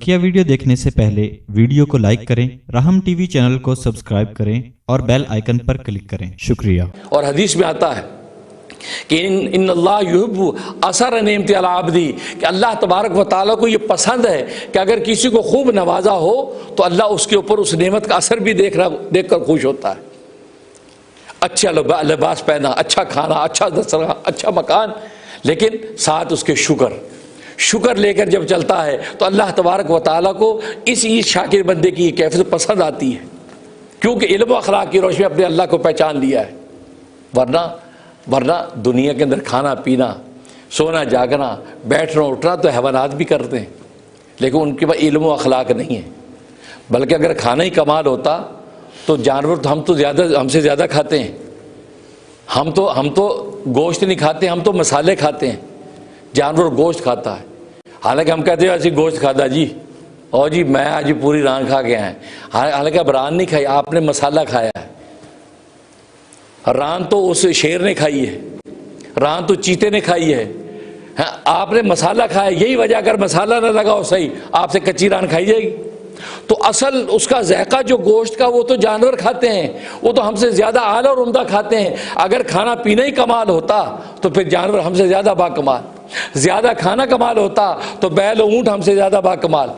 बकिया video देखने से पहले वीडियो को लाइक करें, राहम टीवी चैनल को सब्सक्राइब करें और बेल आइकन पर क्लिक करें। शुक्रिया। और हदीस में आता है कि इन्नल्लाह युहिब्बु असर नेमति अला अब्दी, कि अल्लाह तबारक व तआला को ये पसंद है कि अगर किसी को खूब नवाजा हो तो अल्लाह उसके ऊपर उस नेमत का असर भी देख कर खुश होता है। अच्छा लिबास पहना, अच्छा खाना, अच्छा दस्तरखान, अच्छा मकान, लेकिन साथ उसके शुक्र लेकर जब चलता है तो अल्लाह तबारक व तआला को इस शाकिर बंदे की कैफियत पसंद आती है, क्योंकि इल्म व अखलाक की रोशनी अपने अल्लाह को पहचान लिया है। वरना दुनिया के अंदर खाना पीना, सोना जागना, बैठना उठना तो हैवानात भी करते हैं, लेकिन उनके पास इल्म व अखलाक नहीं है। बल्कि अगर खाना ही कमाल होता तो जानवर तो हमसे ज़्यादा खाते हैं। हम तो गोश्त नहीं खाते, हम तो मसाले खाते हैं, जानवर गोश्त खाता है। हालांकि हम कहते हैं ऐसी गोश्त खाता जी, और जी मैं आज पूरी रान खा के आए, हालांकि अब रान नहीं खाई, आपने मसाला खाया है। रान तो उस शेर ने खाई है, रान तो चीते ने खाई है, आपने मसाला खाया। यही वजह, अगर मसाला ना लगा हो सही, आपसे कच्ची रान खाई जाएगी। तो असल उसका ज़ायका जो गोश्त का, वो तो जानवर खाते हैं, वो तो हमसे ज़्यादा आला और उम्दा खाते हैं। अगर खाना पीना ही कमाल होता तो फिर जानवर हमसे ज़्यादा बाकमाल, ज़्यादा खाना कमाल होता तो बैल और ऊँट हमसे ज़्यादा बाकमाल,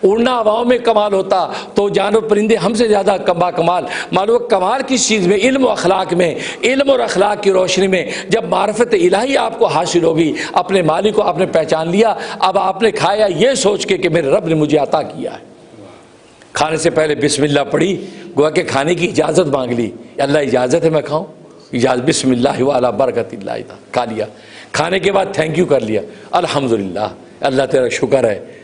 उड़ना हवाओं में कमाल होता तो जानवर परिंदे हमसे ज़्यादा बाकमाल। मालूम कमाल किस चीज़ में? इल्म और अखलाक में। इल्म और अखलाक की रोशनी में जब मार्फत इलाही आपको हासिल होगी, अपने मालिक को आपने पहचान लिया, अब आपने खाया ये सोच के कि मेरे रब ने मुझे अता किया है। खाने से पहले बिस्मिल्लाह पढ़ी, गोया के खाने की इजाज़त मांग ली, अल्लाह इजाज़त है मैं खाऊं, इजाज़त, बिस्मिल्लाह व अला बरकतिल्लाह, खा लिया। खाने के बाद थैंक यू कर लिया, अल्हम्दुलिल्लाह, अल्लाह तेरा शुक्र है।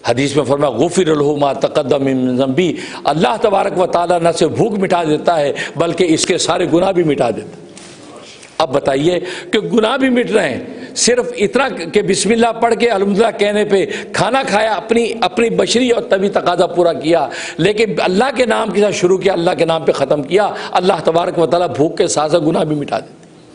हदीस में फरमाया गुफ़िर लहू मा तक़द्दम मिन ज़ंबी, अल्लाह तबारक व तआला न सिर्फ भूख मिटा देता है बल्कि इसके सारे गुनाह भी मिटा देता है। अब बताइए कि गुनाह भी मिट रहे हैं, सिर्फ इतना कि बिस्मिल्लाह पढ़ के अल्हम्दुलिल्लाह कहने पे खाना खाया, अपनी बशरी और तभी तकाजा पूरा किया, लेकिन अल्लाह के नाम के साथ शुरू किया, अल्लाह के नाम पे ख़त्म किया, अल्लाह तबारक व तआला भूख के साथ साथ गुनाह भी मिटा देते।